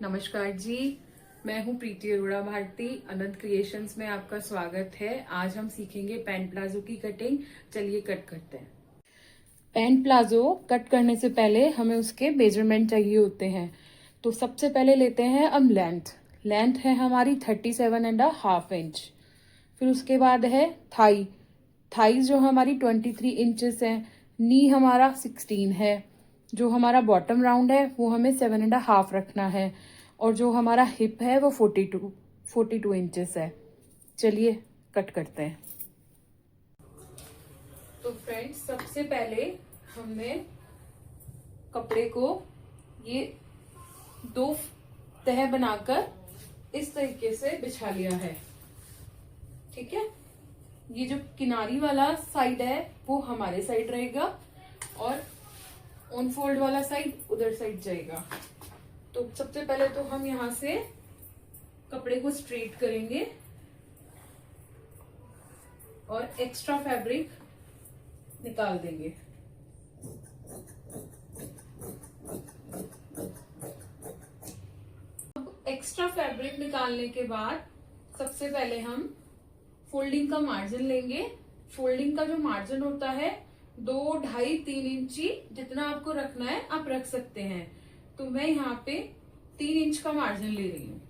नमस्कार जी, मैं हूँ प्रीति अरोड़ा भारती। अनंत क्रिएशंस में आपका स्वागत है। आज हम सीखेंगे पैंट प्लाजो की कटिंग। चलिए कट करते हैं। पैंट प्लाजो कट करने से पहले हमें उसके मेजरमेंट चाहिए होते हैं। तो सबसे पहले लेते हैं हम लेंथ है हमारी 37.5 इंच। फिर उसके बाद है थाई जो हमारी 23 इंचेस है। नी हमारा 16 है। जो हमारा बॉटम राउंड है वो हमें 7.5 रखना है। और जो हमारा हिप है वो 42 इंचेस है। चलिए कट करते हैं। तो फ्रेंड्स, सबसे पहले हमने कपड़े को ये 2 तह बनाकर इस तरीके से बिछा लिया है। ठीक है, ये जो किनारी वाला साइड है वो हमारे साइड रहेगा और ऑन फोल्ड वाला साइड उधर साइड जाएगा। तो सबसे पहले तो हम यहां से कपड़े को स्ट्रेट करेंगे और एक्स्ट्रा फैब्रिक निकाल देंगे। अब एक्स्ट्रा फैब्रिक निकालने के बाद सबसे पहले हम फोल्डिंग का मार्जिन लेंगे। फोल्डिंग का जो मार्जिन होता है 2, 2.5, 3 इंची जितना आपको रखना है आप रख सकते हैं। तो मैं यहाँ पे 3 इंच का मार्जिन ले रही हूँ।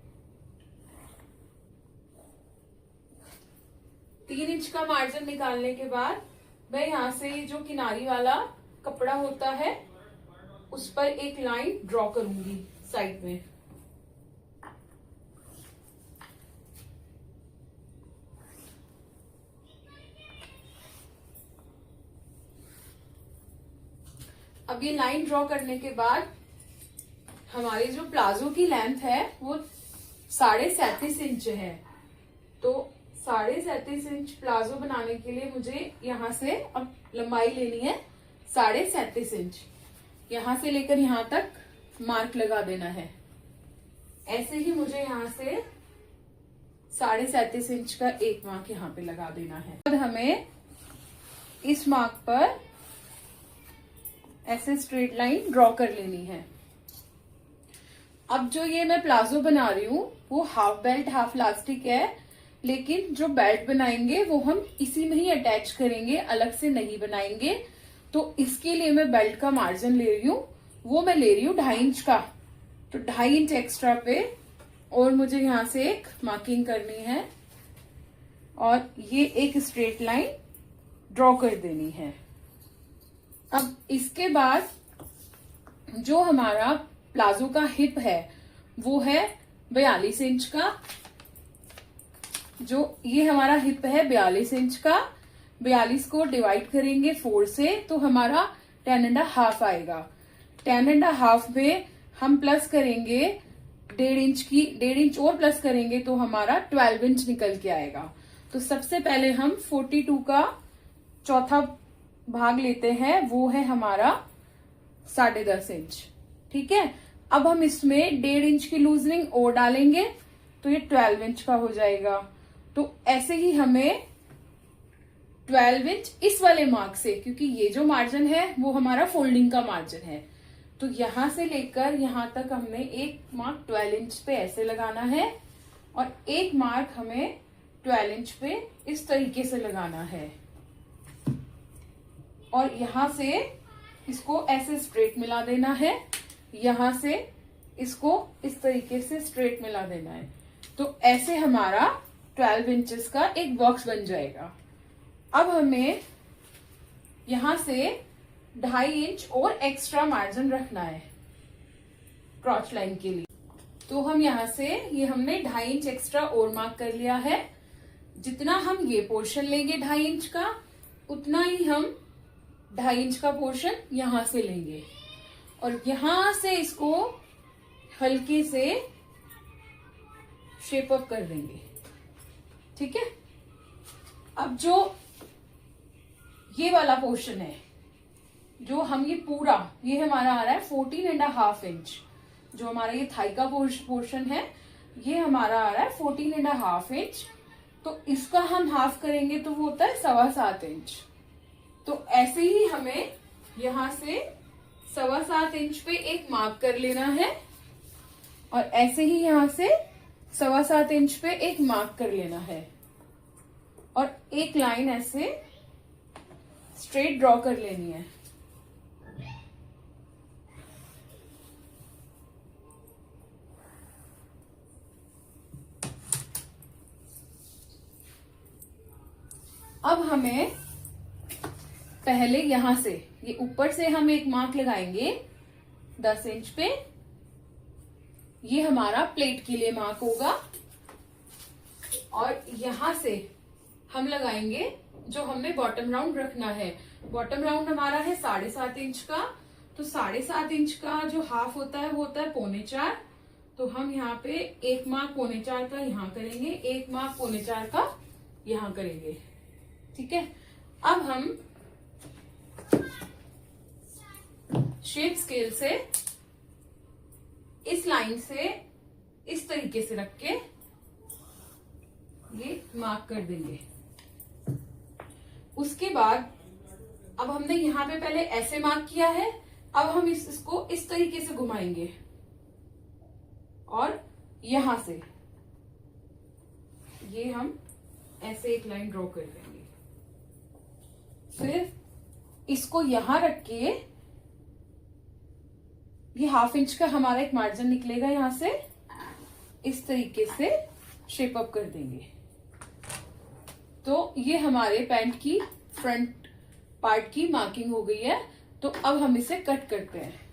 3 इंच का मार्जिन निकालने के बाद मैं यहाँ से जो किनारी वाला कपड़ा होता है उस पर एक लाइन ड्रॉ करूंगी साइड में। अब ये लाइन ड्रॉ करने के बाद हमारी जो प्लाजो की लेंथ है वो 37.5 इंच है। तो 37.5 इंच प्लाजो बनाने के लिए मुझे यहाँ से अब लंबाई लेनी है 37.5 इंच। यहाँ से लेकर यहाँ तक मार्क लगा देना है। ऐसे ही मुझे यहाँ से 37.5 इंच का एक मार्क यहाँ पे लगा देना है। अब हमें इस मार्क पर ऐसे स्ट्रेट लाइन ड्रॉ कर लेनी है। अब जो ये मैं प्लाजो बना रही हूँ वो हाफ बेल्ट हाफ इलास्टिक है, लेकिन जो बेल्ट बनाएंगे वो हम इसी में ही अटैच करेंगे, अलग से नहीं बनाएंगे। तो इसके लिए मैं बेल्ट का मार्जिन ले रही हूँ, वो मैं ले रही हूँ 2.5 इंच का। तो 2.5 इंच एक्स्ट्रा पे और मुझे यहां से एक मार्किंग करनी है और ये एक स्ट्रेट लाइन ड्रॉ कर देनी है। अब इसके बाद जो हमारा प्लाजो का हिप है वो है 42 इंच का। जो ये हमारा हिप है 42 इंच का, 42 को डिवाइड करेंगे 4 से तो हमारा 10.5 आएगा। 10.5 में हम प्लस करेंगे 1.5 इंच की, 1.5 इंच और प्लस करेंगे तो हमारा 12 इंच निकल के आएगा। तो सबसे पहले हम 42 का चौथा भाग लेते हैं, वो है हमारा 10.5 इंच। ठीक है, अब हम इसमें 1.5 इंच की लूजनिंग और डालेंगे तो ये 12 इंच का हो जाएगा। तो ऐसे ही हमें 12 इंच इस वाले मार्क से, क्योंकि ये जो मार्जिन है वो हमारा फोल्डिंग का मार्जिन है, तो यहां से लेकर यहां तक हमने एक मार्क 12 इंच पे ऐसे लगाना है और एक मार्क हमें 12 इंच पे इस तरीके से लगाना है और यहां से इसको ऐसे स्ट्रेट मिला देना है। यहां से इसको इस तरीके से स्ट्रेट मिला देना है। तो ऐसे हमारा 12 इंचेस का एक बॉक्स बन जाएगा। अब हमें यहां से 2.5 इंच और एक्स्ट्रा मार्जिन रखना है क्रॉच लाइन के लिए। तो हम यहां से ये हमने 2.5 इंच एक्स्ट्रा और मार्क कर लिया है। जितना हम ये पोर्शन लेंगे 2.5 इंच का, उतना ही हम 2.5 इंच का पोर्शन यहां से लेंगे और यहां से इसको हल्के से शेप अप कर देंगे। ठीक है, अब जो ये वाला पोर्शन है, जो हम ये पूरा, ये हमारा आ रहा है 14.5 इंच। जो हमारा ये थाई का पोर्शन है ये हमारा आ रहा है 14.5 इंच। तो इसका हम हाफ करेंगे तो वो होता है 7.25 इंच। तो ऐसे ही हमें यहां से 7.25 इंच पे एक मार्क कर लेना है और ऐसे ही यहाँ से 7.25 इंच पे एक मार्क कर लेना है और एक लाइन ऐसे स्ट्रेट ड्रॉ कर लेनी है। अब हमें पहले यहां से ये ऊपर से हम एक मार्क लगाएंगे 10 इंच पे। ये हमारा प्लेट के लिए मार्क होगा और यहां से हम लगाएंगे जो हमने बॉटम राउंड रखना है। बॉटम राउंड हमारा है 7.5 इंच का, तो 7.5 इंच का जो हाफ होता है वो होता है 3.25। तो हम यहाँ पे एक मार्क 3.25 का यहाँ करेंगे, एक मार्क 3.25 का यहाँ करेंगे। ठीक है, अब हम शेप स्केल से इस लाइन से इस तरीके से रख के ये मार्क कर देंगे। उसके बाद अब हमने यहाँ पे पहले ऐसे मार्क किया है, अब हम इसको इस तरीके से घुमाएंगे और यहां से ये हम ऐसे एक लाइन ड्रॉ कर देंगे। फिर इसको यहां रख के ये 1/2 इंच का हमारा एक मार्जिन निकलेगा, यहां से इस तरीके से शेप अप कर देंगे। तो ये हमारे पैंट की फ्रंट पार्ट की मार्किंग हो गई है। तो अब हम इसे कट करते हैं।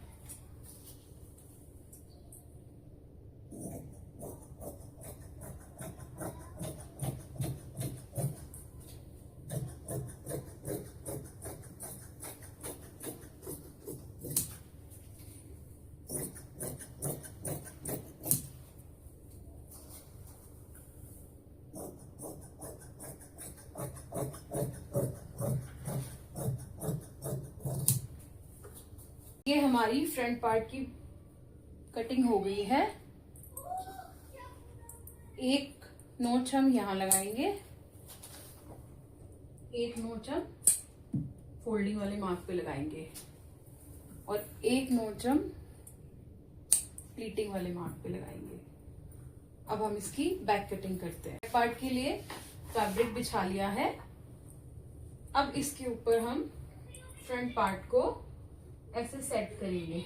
ये हमारी फ्रंट पार्ट की कटिंग हो गई है। एक नोच हम यहां लगाएंगे, एक नोच हम फोल्डिंग वाले मार्क पे लगाएंगे और एक नोच हम प्लीटिंग वाले मार्क पे लगाएंगे। अब हम इसकी बैक कटिंग करते हैं। बैक पार्ट के लिए फैब्रिक बिछा लिया है। अब इसके ऊपर हम फ्रंट पार्ट को ऐसे सेट करेंगे।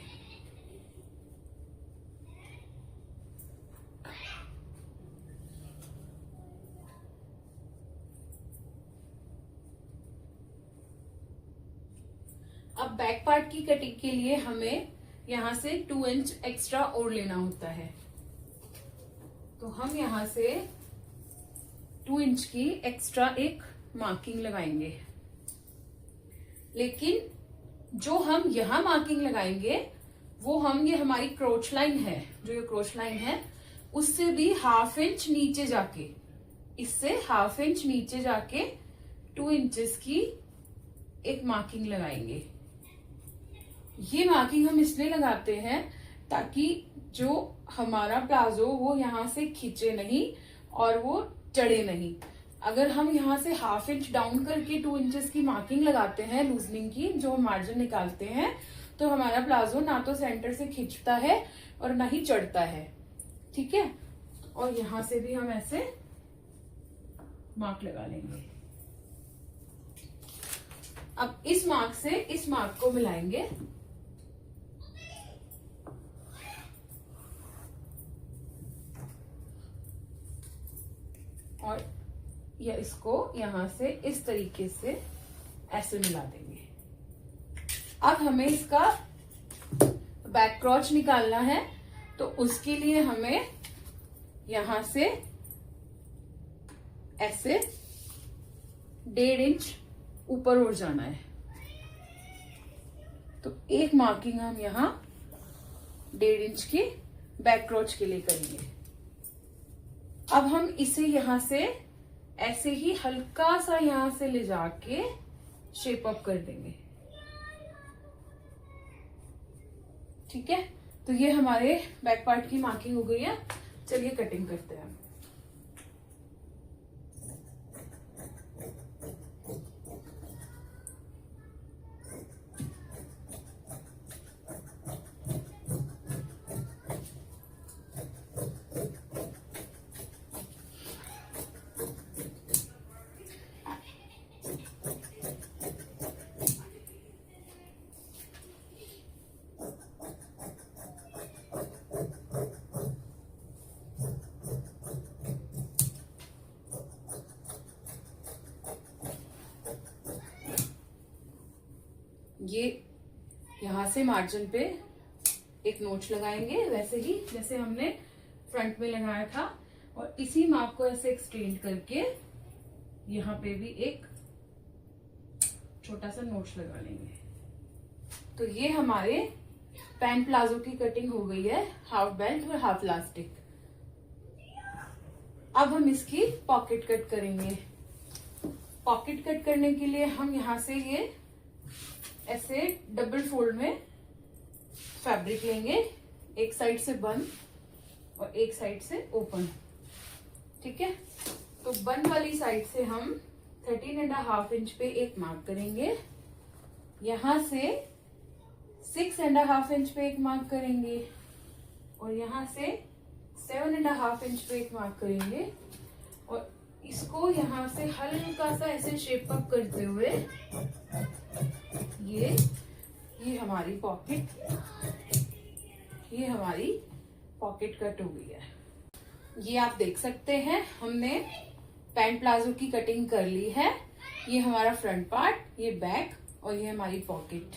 अब बैक पार्ट की कटिंग के लिए हमें यहां से 2 इंच एक्स्ट्रा और लेना होता है। तो हम यहां से 2 इंच की एक्स्ट्रा एक मार्किंग लगाएंगे। लेकिन जो हम यहां मार्किंग लगाएंगे वो हम ये हमारी क्रोच लाइन है, जो ये क्रोच लाइन है उससे भी 1/2 इंच नीचे जाके, इससे 1/2 इंच नीचे जाके 2 इंचेस की एक मार्किंग लगाएंगे। ये मार्किंग हम इसलिए लगाते हैं ताकि जो हमारा प्लाजो वो यहां से खींचे नहीं और वो चढ़े नहीं। अगर हम यहाँ से 1/2 इंच डाउन करके 2 इंचेस की मार्किंग लगाते हैं लूजनिंग की, जो मार्जिन निकालते हैं, तो हमारा प्लाजो ना तो सेंटर से खींचता है और ना ही चढ़ता है। ठीक है, और यहां से भी हम ऐसे मार्क लगा लेंगे। अब इस मार्क से इस मार्क को मिलाएंगे और या इसको यहां से इस तरीके से ऐसे मिला देंगे। अब हमें इसका बैक क्रॉच निकालना है, तो उसके लिए हमें यहां से ऐसे 1.5 इंच ऊपर और जाना है। तो एक मार्किंग हम यहां 1.5 इंच की बैक क्रॉच के लिए करेंगे। अब हम इसे यहां से ऐसे ही हल्का सा यहां से ले जाके शेप अप कर देंगे। ठीक है, तो ये हमारे बैक पार्ट की मार्किंग हो गई है। चलिए कटिंग करते हैं। ये यहाँ से मार्जिन पे एक नोच लगाएंगे, वैसे ही जैसे हमने फ्रंट में लगाया था, और इसी माप को ऐसे एक्सटेंड करके यहाँ पे भी एक छोटा सा नोच लगा लेंगे। तो ये हमारे पैंट प्लाजो की कटिंग हो गई है, हाफ बेल्ट और हाफ इलास्टिक। अब हम इसकी पॉकेट कट करेंगे। पॉकेट कट करने के लिए हम यहाँ से ये ऐसे डबल फोल्ड में फैब्रिक लेंगे, एक साइड से बंद और एक साइड से ओपन। ठीक है, तो बंद वाली साइड से हम 13.5 इंच पे एक मार्क करेंगे, यहां से 6.5 इंच पे एक मार्क करेंगे, और यहां से 7.5 इंच पे एक मार्क करेंगे, और इसको यहां से हल्का सा ऐसे शेप अप करते हुए ये हमारी पॉकेट कट हो गई है। ये आप देख सकते हैं, हमने पैंट प्लाजो की कटिंग कर ली है। ये हमारा फ्रंट पार्ट, ये बैक, और ये हमारी पॉकेट।